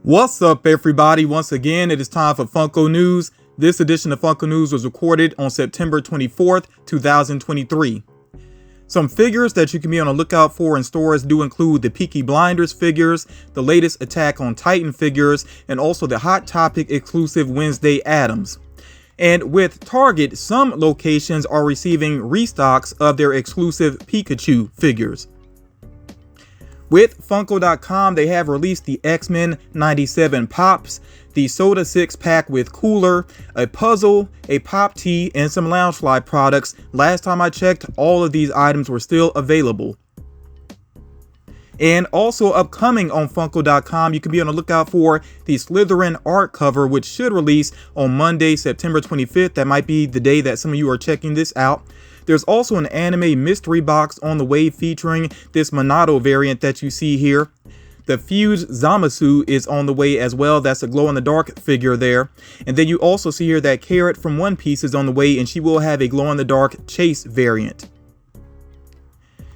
What's up, everybody? Once again, it is time for Funko News. This edition of Funko News was recorded on September 24th, 2023. Some figures that you can be on the lookout for in stores do include the Peaky Blinders figures, the latest Attack on Titan figures, and also the Hot Topic exclusive Wednesday Addams. And with Target, some locations are receiving restocks of their exclusive Pikachu figures. With Funko.com, they have released the X-Men 97 Pops, the Soda 6-pack with cooler, a puzzle, a Pop Tee, and some Loungefly products. Last time I checked, all of these items were still available. And also upcoming on Funko.com, you can be on the lookout for the Slytherin art cover, which should release on Monday, September 25th. That might be the day that some of you are checking this out. There's also an anime mystery box on the way featuring this Monado variant that you see here. The Fused Zamasu is on the way as well. That's a glow-in-the-dark figure there. And then you also see here that Carrot from One Piece is on the way, and she will have a glow-in-the-dark Chase variant.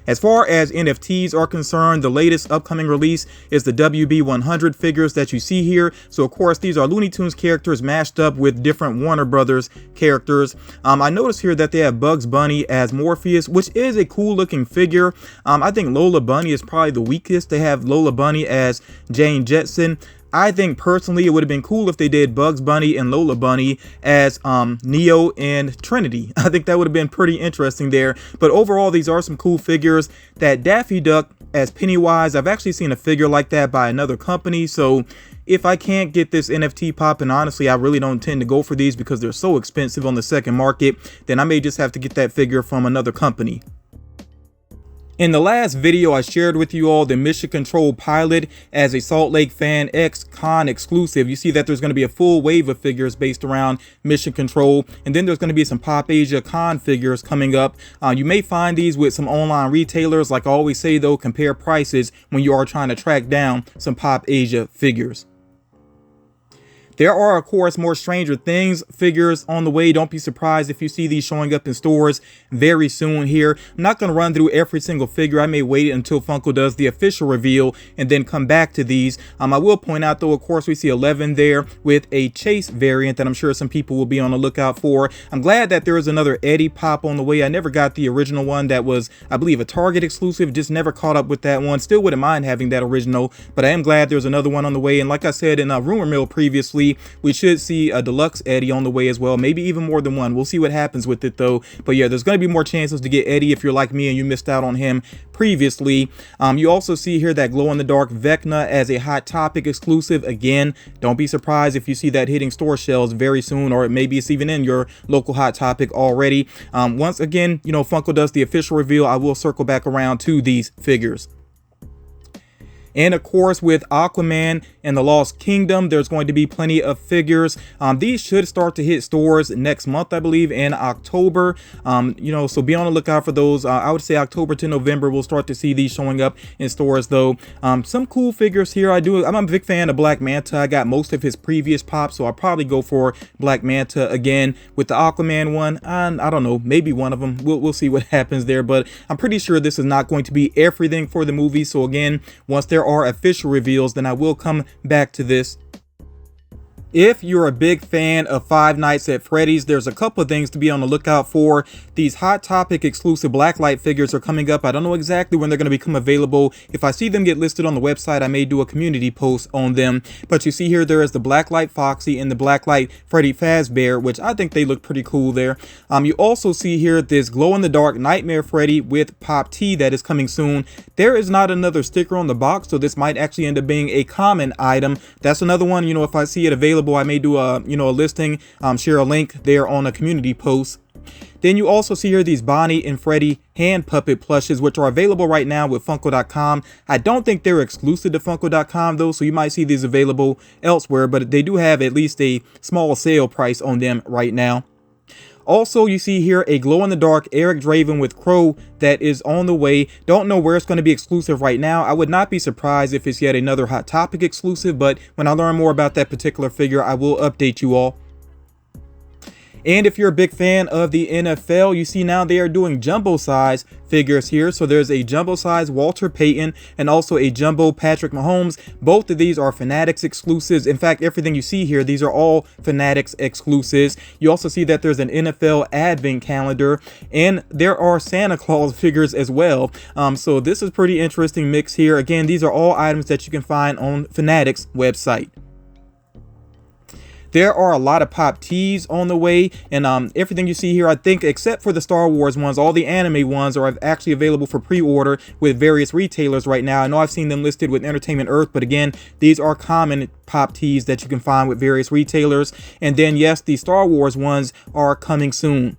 As far as NFTs are concerned, the latest upcoming release is the WB100 figures that you see here. So of course, these are Looney Tunes characters mashed up with different Warner Brothers characters. I noticed here that they have Bugs Bunny as Morpheus, which is a cool looking figure. I think Lola Bunny is probably the weakest. They have Lola Bunny as Jane Jetson. I think personally it would have been cool if they did Bugs Bunny and Lola Bunny as Neo and Trinity. I think that would have been pretty interesting there. But overall, these are some cool figures. That Daffy Duck as Pennywise, I've actually seen a figure like that by another company. So if I can't get this NFT pop, and honestly I really don't tend to go for these because they're so expensive on the second market, then I may just have to get that figure from another company. In the last video, I shared with you all the Mission Control Pilot as a Salt Lake Fan X Con exclusive. You see that there's going to be a full wave of figures based around Mission Control, and then there's going to be some Pop Asia Con figures coming up. You may find these with some online retailers. Like I always say though, compare prices when you are trying to track down some Pop Asia figures. There are, of course, more Stranger Things figures on the way. Don't be surprised if you see these showing up in stores very soon here. I'm not going to run through every single figure. I may wait until Funko does the official reveal and then come back to these. I will point out, though, of course, we see 11 there with a Chase variant that I'm sure some people will be on the lookout for. I'm glad that there is another Eddie Pop on the way. I never got the original one that was, I believe, a Target exclusive. Just never caught up with that one. Still wouldn't mind having that original, but I am glad there's another one on the way. And like I said in a rumor mill previously, we should see a deluxe Eddie on the way as well, maybe even more than one. We'll see what happens with it though. But yeah, there's going to be more chances to get Eddie if you're like me and you missed out on him previously. You also see here that glow-in-the-dark Vecna as a Hot Topic exclusive. Again, don't be surprised if you see that hitting store shelves very soon, or maybe it's even in your local Hot Topic already. Once again, you know, Funko does the official reveal, I will circle back around to these figures. And of course, with Aquaman and the Lost Kingdom, there's going to be plenty of figures. These should start to hit stores next month, I believe, in October. You know, so be on the lookout for those. I would say October to November, we'll start to see these showing up in stores, though. Some cool figures here. I'm a big fan of Black Manta. I got most of his previous pops, so I'll probably go for Black Manta again. With the Aquaman one, I don't know, maybe one of them. We'll see what happens there, but I'm pretty sure this is not going to be everything for the movie. So again, once there are official reveals, then I will come back to this. If you're a big fan of Five Nights at Freddy's, there's a couple of things to be on the lookout for. These Hot Topic exclusive Blacklight figures are coming up. I don't know exactly when they're going to become available. If I see them get listed on the website, I may do a community post on them. But you see here, there is the Blacklight Foxy and the Blacklight Freddy Fazbear, which I think they look pretty cool there. You also see here this glow-in-the-dark Nightmare Freddy with Pop Tee that is coming soon. There is not another sticker on the box, so this might actually end up being a common item. That's another one, you know, if I see it available, I may do a listing, share a link there on a community post. Then you also see here these Bonnie and Freddy hand puppet plushes, which are available right now with Funko.com. I don't think they're exclusive to Funko.com though, so you might see these available elsewhere, but they do have at least a small sale price on them right now. Also, you see here a glow-in-the-dark Eric Draven with Crow that is on the way. Don't know where it's going to be exclusive right now. I would not be surprised if it's yet another Hot Topic exclusive, but when I learn more about that particular figure, I will update you all. And if you're a big fan of the NFL, you see now they are doing jumbo size figures here. So there's a jumbo size Walter Payton and also a jumbo Patrick Mahomes. Both of these are Fanatics exclusives. In fact, everything you see here, these are all Fanatics exclusives. You also see that there's an NFL advent calendar, and there are Santa Claus figures as well. So this is pretty interesting mix here. Again, these are all items that you can find on Fanatics website. There are a lot of pop tees on the way, and everything you see here, I think, except for the Star Wars ones, all the anime ones are actually available for pre-order with various retailers right now. I know I've seen them listed with Entertainment Earth, but again, these are common pop tees that you can find with various retailers. And then, yes, the Star Wars ones are coming soon.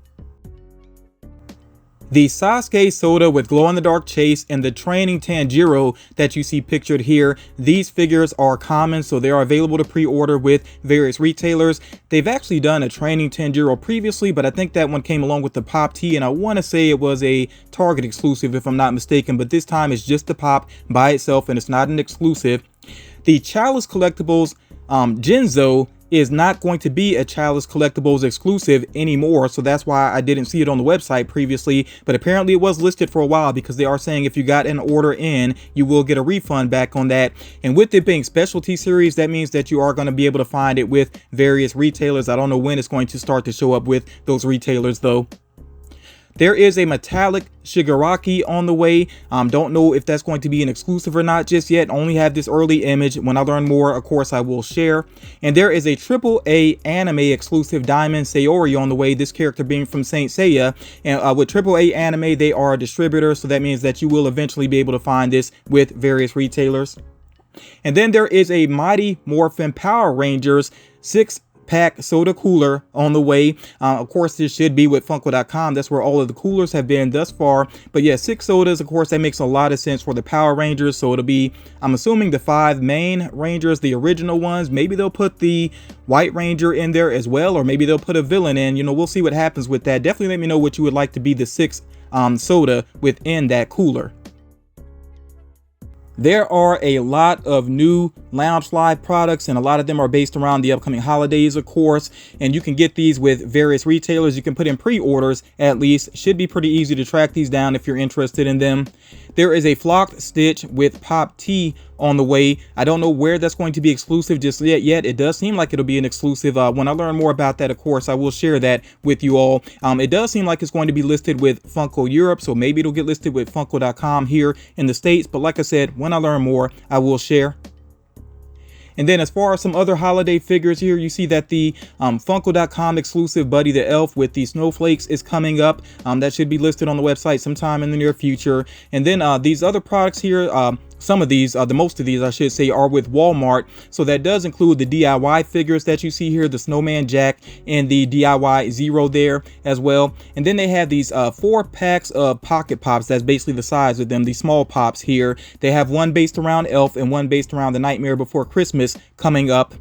The Sasuke soda with glow-in-the-dark chase and the training Tanjiro that you see pictured here, these figures are common, so they are available to pre-order with various retailers. They've actually done a training Tanjiro previously, but I think that one came along with the Pop T, and I want to say it was a Target exclusive if I'm not mistaken, but this time it's just the Pop by itself and it's not an exclusive. The Chalice Collectibles Jinzo is not going to be a Chalice Collectibles exclusive anymore, so that's why I didn't see it on the website previously, but apparently it was listed for a while because they are saying if you got an order in, you will get a refund back on that. And with it being specialty series, that means that you are going to be able to find it with various retailers. I don't know when it's going to start to show up with those retailers though. There is a metallic Shigaraki on the way. Don't know if that's going to be an exclusive or not just yet. Only have this early image. When I learn more, of course, I will share. And there is a AAA anime exclusive Diamond Sayori on the way. This character being from Saint Seiya. And with AAA anime, they are a distributor. So that means that you will eventually be able to find this with various retailers. And then there is a Mighty Morphin Power Rangers 6-pack soda cooler on the way. Of course, this should be with Funko.com. That's where all of the coolers have been thus far. But yeah, 6 sodas, of course, that makes a lot of sense for the Power Rangers. So it'll be, I'm assuming, the 5 main Rangers, the original ones. Maybe they'll put the White Ranger in there as well, or maybe they'll put a villain in. You know, we'll see what happens with that. Definitely let me know what you would like to be the 6th soda within that cooler. There are a lot of new Loungefly products, and a lot of them are based around the upcoming holidays, of course, and you can get these with various retailers. You can put in pre-orders at least. Should be pretty easy to track these down if you're interested in them. There is a Flocked Stitch with Pop T on the way. I don't know where that's going to be exclusive just yet. It does seem like it'll be an exclusive. When I learn more about that, of course, I will share that with you all. It does seem like it's going to be listed with Funko Europe, so maybe it'll get listed with Funko.com here in the States. But like I said, when I learn more, I will share. And then as far as some other holiday figures here, you see that the Funko.com exclusive Buddy the Elf with the snowflakes is coming up. That should be listed on the website sometime in the near future. And then these other products here, some of these, most of these I should say, are with Walmart. So that does include the DIY figures that you see here, the Snowman Jack and the DIY Zero there as well. And then they have these 4 packs of Pocket Pops. That's basically the size of them, the small pops here. They have one based around Elf and one based around The Nightmare Before Christmas coming up.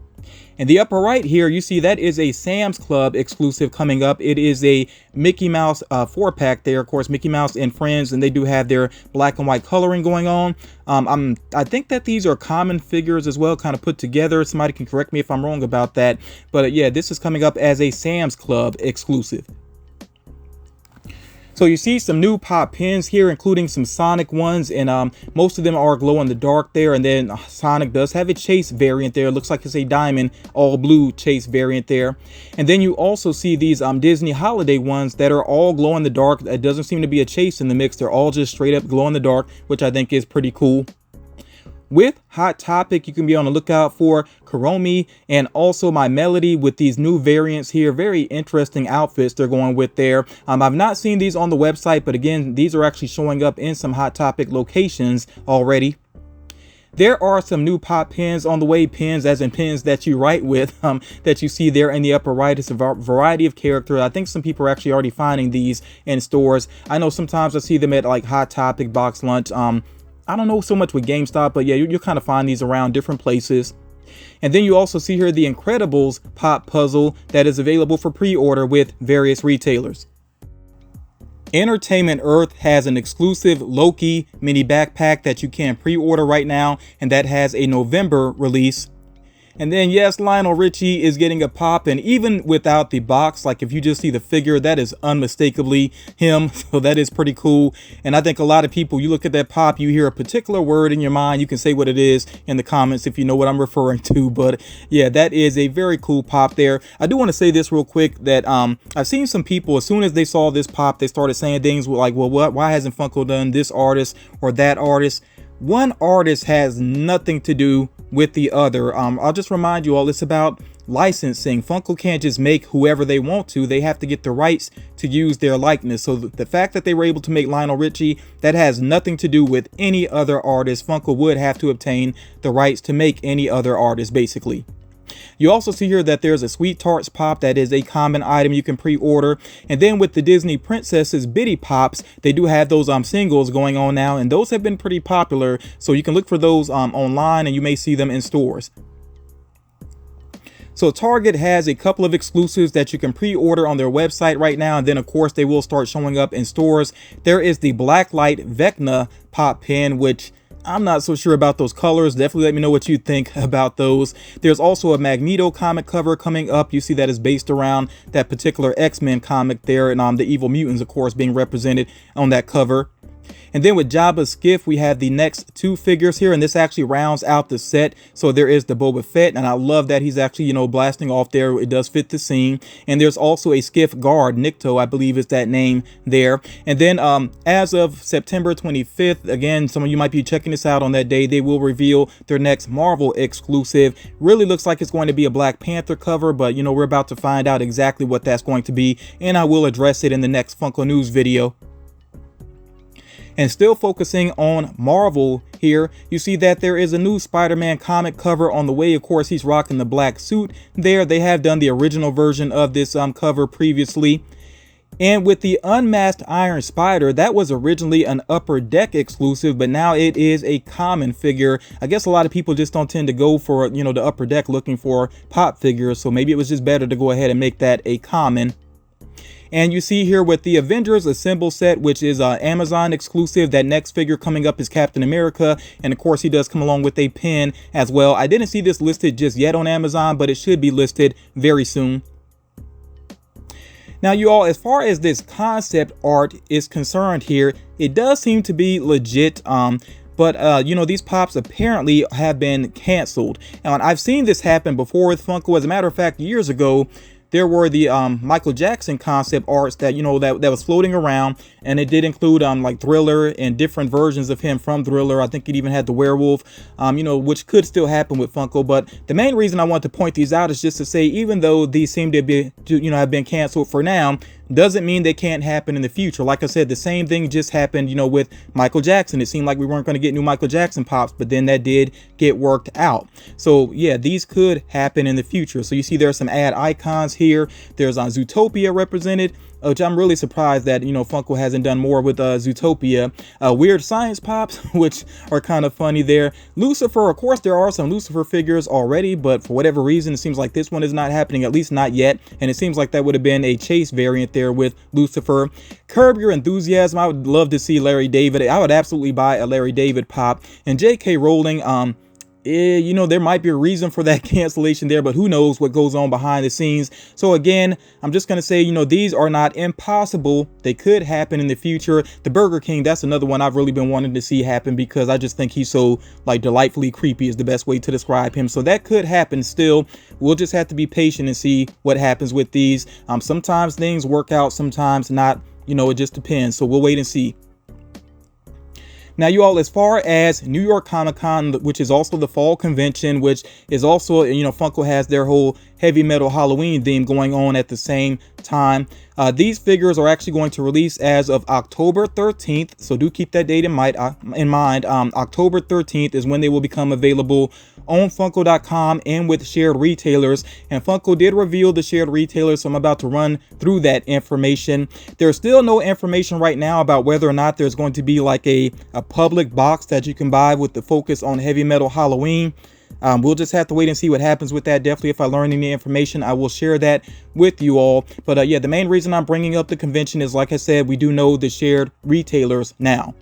In the upper right here, you see that is a Sam's Club exclusive coming up. It is a Mickey Mouse 4-pack there. Of course, Mickey Mouse and Friends, and they do have their black and white coloring going on. I think that these are common figures as well, kind of put together. Somebody can correct me if I'm wrong about that. But yeah, this is coming up as a Sam's Club exclusive. So you see some new pop pins here, including some Sonic ones, and most of them are glow in the dark there. And then Sonic does have a Chase variant there. It looks like it's a diamond all blue Chase variant there. And then you also see these Disney holiday ones that are all glow in the dark. It doesn't seem to be a Chase in the mix. They're all just straight up glow in the dark, which I think is pretty cool. With Hot Topic, you can be on the lookout for Kuromi and also My Melody with these new variants here. Very interesting outfits they're going with there. I've not seen these on the website, but again, these are actually showing up in some Hot Topic locations already. There are some new pop pins on the way, pins as in pins that you write with, that you see there in the upper right. It's a variety of characters. I think some people are actually already finding these in stores. I know sometimes I see them at like Hot Topic, Box Lunch. I don't know so much with GameStop, but yeah, you'll kind of find these around different places. And then you also see here the Incredibles pop puzzle that is available for pre-order with various retailers. Entertainment Earth has an exclusive Loki mini backpack that you can pre-order right now, and that has a November release. And then yes, Lionel Richie is getting a pop, and even without the box, like if you just see the figure, that is unmistakably him. So that is pretty cool. And I think a lot of people, you look at that pop, you hear a particular word in your mind, you can say what it is in the comments if you know what I'm referring to. But yeah, that is a very cool pop there. I do want to say this real quick, that I've seen some people, as soon as they saw this pop, they started saying things like, well, why hasn't Funko done this artist or that artist? One artist has nothing to do with the other. I'll just remind you all, it's about licensing. Funko can't just make whoever they want to. They have to get the rights to use their likeness. So the fact that they were able to make Lionel Richie, that has nothing to do with any other artist. Funko would have to obtain the rights to make any other artist, basically. You also see here that there's a Sweet Tarts pop that is a common item you can pre-order. And then with the Disney Princesses Bitty Pops, they do have those singles going on now, and those have been pretty popular. So you can look for those online, and you may see them in stores. So Target has a couple of exclusives that you can pre-order on their website right now, and then of course they will start showing up in stores. There is the Blacklight Vecna pop pen, which I'm not so sure about those colors. Definitely let me know what you think about those. There's also a Magneto comic cover coming up. You see that is based around that particular X-Men comic there, and the Evil Mutants, of course, being represented on that cover. And then with Jabba's Skiff, we have the next two figures here, and this actually rounds out the set. So there is the Boba Fett, and I love that he's actually, you know, blasting off there. It does fit the scene. And there's also a Skiff guard, Nikto, I believe is that name there. And then as of September 25th, again, some of you might be checking this out on that day, they will reveal their next Marvel exclusive. Really looks like it's going to be a Black Panther cover, but you know, we're about to find out exactly what that's going to be, and I will address it in the next Funko News video. And still focusing on Marvel here, you see that there is a new Spider-Man comic cover on the way. Of course, he's rocking the black suit there. They have done the original version of this cover previously. And with the Unmasked Iron Spider, that was originally an Upper Deck exclusive, but now it is a common figure. I guess a lot of people just don't tend to go for, you know, the Upper Deck looking for pop figures, so maybe it was just better to go ahead and make that a common. And you see here with the Avengers Assemble set, which is Amazon exclusive, that next figure coming up is Captain America. And of course, he does come along with a pin as well. I didn't see this listed just yet on Amazon, but it should be listed very soon. Now, you all, as far as this concept art is concerned here, it does seem to be legit. But you know, these pops apparently have been canceled. And I've seen this happen before with Funko. As a matter of fact, years ago, there were the Michael Jackson concept arts that, you know, that was floating around, and it did include like Thriller and different versions of him from Thriller. I think it even had the werewolf, you know, which could still happen with Funko. But the main reason I want to point these out is just to say, even though these seem to be, you know, have been canceled for now, doesn't mean they can't happen in the future. Like I said, the same thing just happened, you know, with Michael Jackson. It seemed like we weren't going to get new Michael Jackson pops, but then that did get worked out. So yeah, these could happen in the future. So you see there's some ad icons here. There's Zootopia represented, which I'm really surprised that, you know, Funko hasn't done more with Zootopia. Weird Science Pops, which are kind of funny there. Lucifer, of course, there are some Lucifer figures already, but for whatever reason, it seems like this one is not happening, at least not yet. And it seems like that would have been a Chase variant there with Lucifer. Curb Your Enthusiasm, I would love to see Larry David. I would absolutely buy a Larry David pop. And J.K. Rowling, you know, there might be a reason for that cancellation there, but who knows what goes on behind the scenes. So again, I'm just going to say, you know, these are not impossible. They could happen in the future. The Burger King, that's another one I've really been wanting to see happen, because I just think he's so like delightfully creepy is the best way to describe him. So that could happen still. We'll just have to be patient and see what happens with these. Sometimes things work out, sometimes not, you know, it just depends. So we'll wait and see. Now, you all, as far as New York Comic Con, which is also the fall convention, which is also, you know, Funko has their whole heavy metal Halloween theme going on at the same time. These figures are actually going to release as of October 13th. So do keep that date in mind. October 13th is when they will become available on Funko.com and with shared retailers. And Funko did reveal the shared retailers, so I'm about to run through that information. There's still no information right now about whether or not there's going to be like a public box that you can buy with the focus on heavy metal Halloween. We'll just have to wait and see what happens with that. Definitely, if I learn any information, I will share that with you all. But yeah, the main reason I'm bringing up the convention is, like I said, we do know the shared retailers now.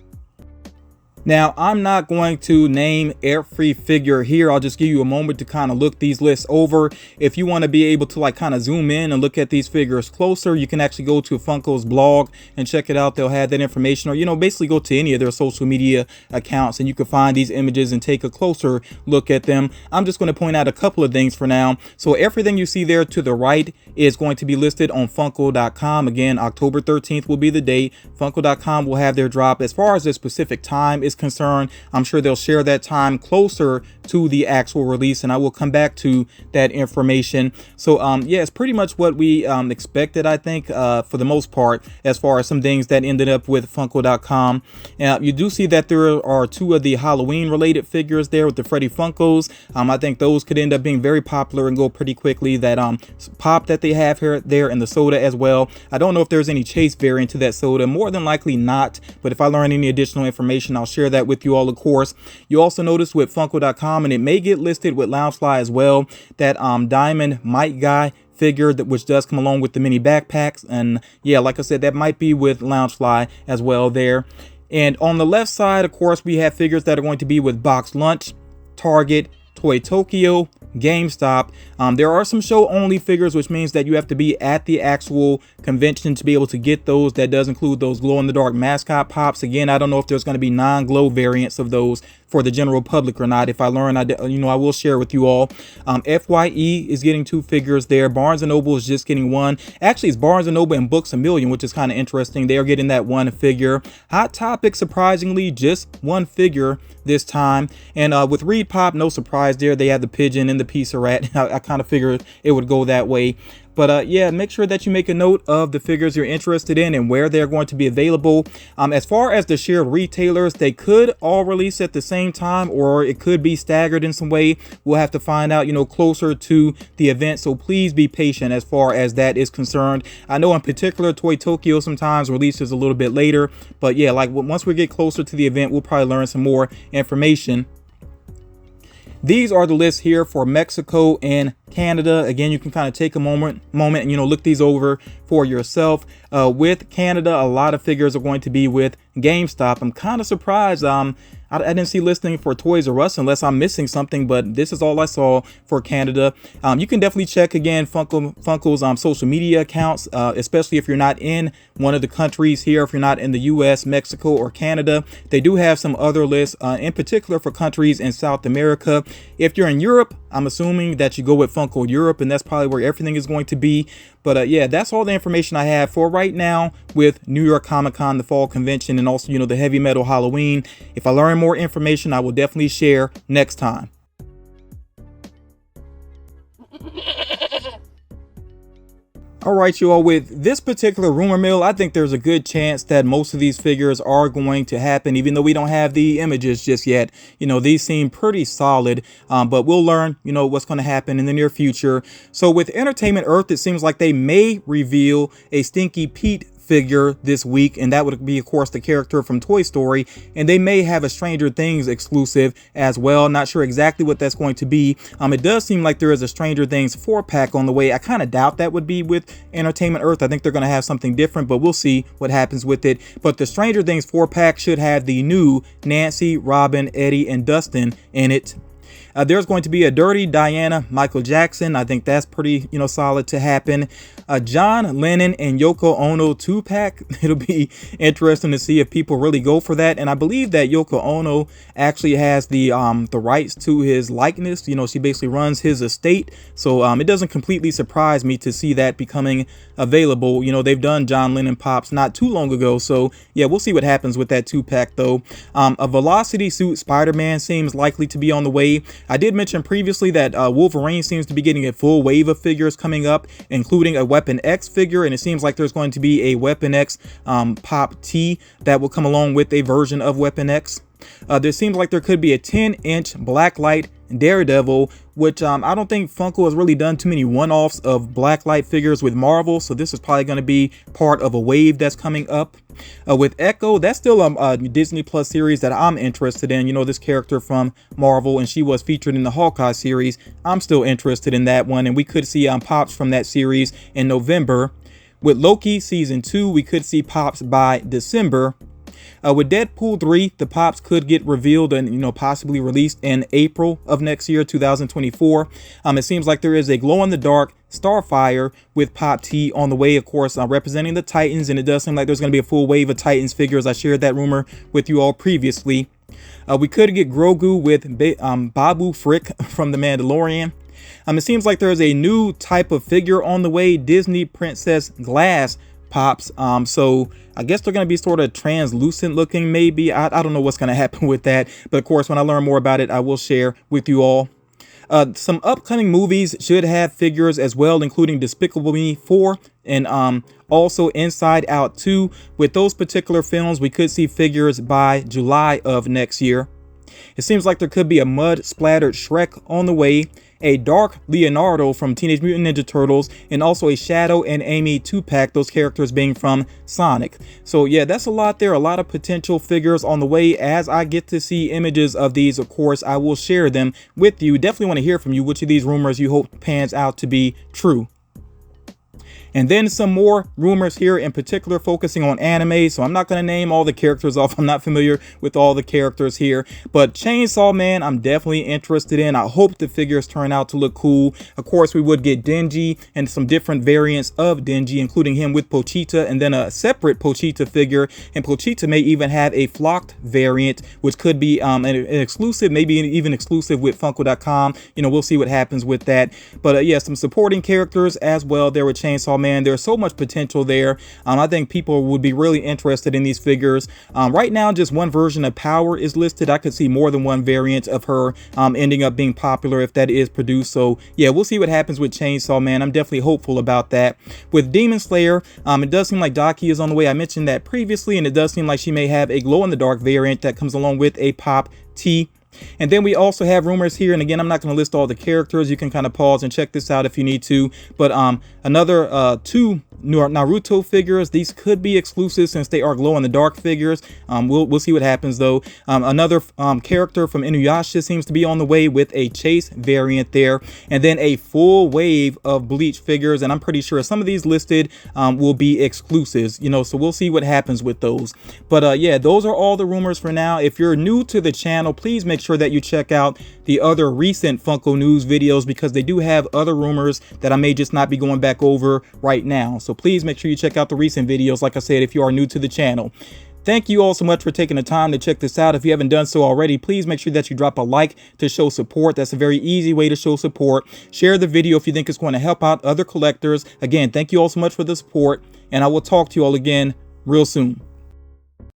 Now, I'm not going to name every figure here. I'll just give you a moment to kind of look these lists over. If you want to be able to like kind of zoom in and look at these figures closer, you can actually go to Funko's blog and check it out. They'll have that information, or, you know, basically go to any of their social media accounts and you can find these images and take a closer look at them. I'm just going to point out a couple of things for now. So everything you see there to the right is going to be listed on Funko.com. Again, October 13th will be the date. Funko.com will have their drop. As far as the specific time is concerned, I'm sure they'll share that time closer to the actual release, and I will come back to that information. So yeah, it's pretty much what we expected, I think, for the most part, as far as some things that ended up with Funko.com. You do see that there are two of the Halloween related figures there with the Freddy Funkos. I think those could end up being very popular and go pretty quickly. That pop that they have here there, and the soda as well. I don't know if there's any chase variant to that soda, more than likely not, but if I learn any additional information, I'll share that with you all, of course. You also notice with Funko.com, and it may get listed with Loungefly as well, that Diamond Mike Guy figure, that which does come along with the mini backpacks. And yeah, like I said, that might be with Loungefly as well there. And on the left side, of course, we have figures that are going to be with Box Lunch, Target, Toy Tokyo, GameStop. There are some show only figures, which means that you have to be at the actual convention to be able to get those. That does include those glow in the dark mascot pops. Again, I don't know if there's going to be non-glow variants of those for the general public or not. If I learn, I will share with you all. FYE is getting 2 figures there. Barnes & Noble is just getting 1. Actually, it's Barnes & Noble and Books A Million, which is kind of interesting. They are getting that 1 figure. Hot Topic, surprisingly, just 1 figure this time. And with Reed Pop, no surprise there. They have the pigeon and the pizza rat. I kind of figured it would go that way. But yeah, make sure that you make a note of the figures you're interested in and where they're going to be available. As far as the shared retailers, they could all release at the same time, or it could be staggered in some way. We'll have to find out, closer to the event. So please be patient as far as that is concerned. I know in particular, Toy Tokyo sometimes releases a little bit later. But yeah, like once we get closer to the event, we'll probably learn some more information. These are the lists here for Mexico and Canada. Again, you can kind of take a moment and look these over for yourself. With Canada, a lot of figures are going to be with GameStop. I'm kind of surprised. I didn't see listing for Toys R Us unless I'm missing something, but this is all I saw for Canada. You can definitely check again Funko's social media accounts, especially if you're not in one of the countries here. If you're not in the US, Mexico, or Canada, they do have some other lists, in particular for countries in South America. If you're in Europe, I'm assuming that you go with Funko Europe, and that's probably where everything is going to be. But yeah, that's all the information I have for right now with New York Comic Con, the fall convention, and also, the Heavy Metal Halloween. If I learn more information, I will definitely share next time. All right, you all, with this particular rumor mill, I think there's a good chance that most of these figures are going to happen, even though we don't have the images just yet. These seem pretty solid, but we'll learn, what's going to happen in the near future. So with Entertainment Earth, it seems like they may reveal a Stinky Pete figure this week, and that would be, of course, the character from Toy Story, and they may have a Stranger Things exclusive as well. Not sure exactly what that's going to be. It does seem like there is a Stranger Things 4-pack on the way. I kind of doubt that would be with Entertainment Earth. I think they're going to have something different, but we'll see what happens with it. But the Stranger Things 4-pack should have the new Nancy, Robin, Eddie, and Dustin in it. There's going to be a Dirty Diana Michael Jackson. I think that's pretty, solid to happen. John Lennon and Yoko Ono 2-pack. It'll be interesting to see if people really go for that. And I believe that Yoko Ono actually has the rights to his likeness. She basically runs his estate. So it doesn't completely surprise me to see that becoming available. They've done John Lennon Pops not too long ago. So yeah, we'll see what happens with that 2-pack though. A Velocity Suit Spider-Man seems likely to be on the way. I did mention previously that Wolverine seems to be getting a full wave of figures coming up, including a Weapon X figure, and it seems like there's going to be a Weapon X Pop T that will come along with a version of Weapon X. There seems like there could be a 10-inch Blacklight Daredevil, which I don't think Funko has really done too many one-offs of Blacklight figures with Marvel, so this is probably going to be part of a wave that's coming up. With Echo, that's still a Disney Plus series that I'm interested in. This character from Marvel, and she was featured in the Hawkeye series. I'm still interested in that one, and we could see pops from that series in November. With Loki Season 2, we could see pops by December. With Deadpool 3, the Pops could get revealed and, you know, possibly released in April of next year, 2024. It seems like there is a glow-in-the-dark Starfire with Pop T on the way, of course, representing the Titans, and it does seem like there's going to be a full wave of Titans figures. I shared that rumor with you all previously. We could get Grogu with Babu Frick from The Mandalorian. It seems like there's a new type of figure on the way, Disney Princess Glass Pops. So I guess they're going to be sort of translucent looking, maybe. I don't know what's going to happen with that, but of course, when I learn more about it, I will share with you all. Some upcoming movies should have figures as well, including Despicable Me 4 and also Inside Out 2. With those particular films, we could see figures by July of next year. It seems like there could be a mud splattered Shrek on the way, a dark Leonardo from Teenage Mutant Ninja Turtles, and also a Shadow and Amy 2-pack, those characters being from Sonic. So yeah, that's a lot there, a lot of potential figures on the way. As I get to see images of these, of course, I will share them with you. Definitely want to hear from you which of these rumors you hope pans out to be true. And then some more rumors here, in particular focusing on anime. So I'm not going to name all the characters off. I'm not familiar with all the characters here. But Chainsaw Man, I'm definitely interested in. I hope the figures turn out to look cool. Of course, we would get Denji and some different variants of Denji, including him with Pochita and then a separate Pochita figure. And Pochita may even have a flocked variant, which could be an exclusive, maybe even exclusive with Funko.com. You know, we'll see what happens with that. But yeah, some supporting characters as well there with Chainsaw Man. There's so much potential there. I think people would be really interested in these figures. Right now, just one version of Power is listed. I could see more than one variant of her ending up being popular if that is produced. So yeah, we'll see what happens with Chainsaw Man. I'm definitely hopeful about that. With Demon Slayer, it does seem like Daki is on the way. I mentioned that previously, and it does seem like she may have a glow-in-the-dark variant that comes along with a Pop T. And then we also have rumors here, and again, I'm not going to list all the characters. You can kind of pause and check this out if you need to. But another 2 Naruto figures. These could be exclusive since they are glow-in-the-dark figures. We'll see what happens though. Another character from Inuyasha seems to be on the way with a Chase variant there, and then a full wave of Bleach figures. And I'm pretty sure some of these listed will be exclusives. You know, so we'll see what happens with those. But yeah, those are all the rumors for now. If you're new to the channel, please make sure that you check out the other recent Funko News videos, because they do have other rumors that I may just not be going back over right now. So please make sure you check out the recent videos, like I said, if you are new to the channel. Thank you all so much for taking the time to check this out. If you haven't done so already, please make sure that you drop a like to show support. That's a very easy way to show support. Share the video if you think it's going to help out other collectors. Again, thank you all so much for the support, and I will talk to you all again real soon.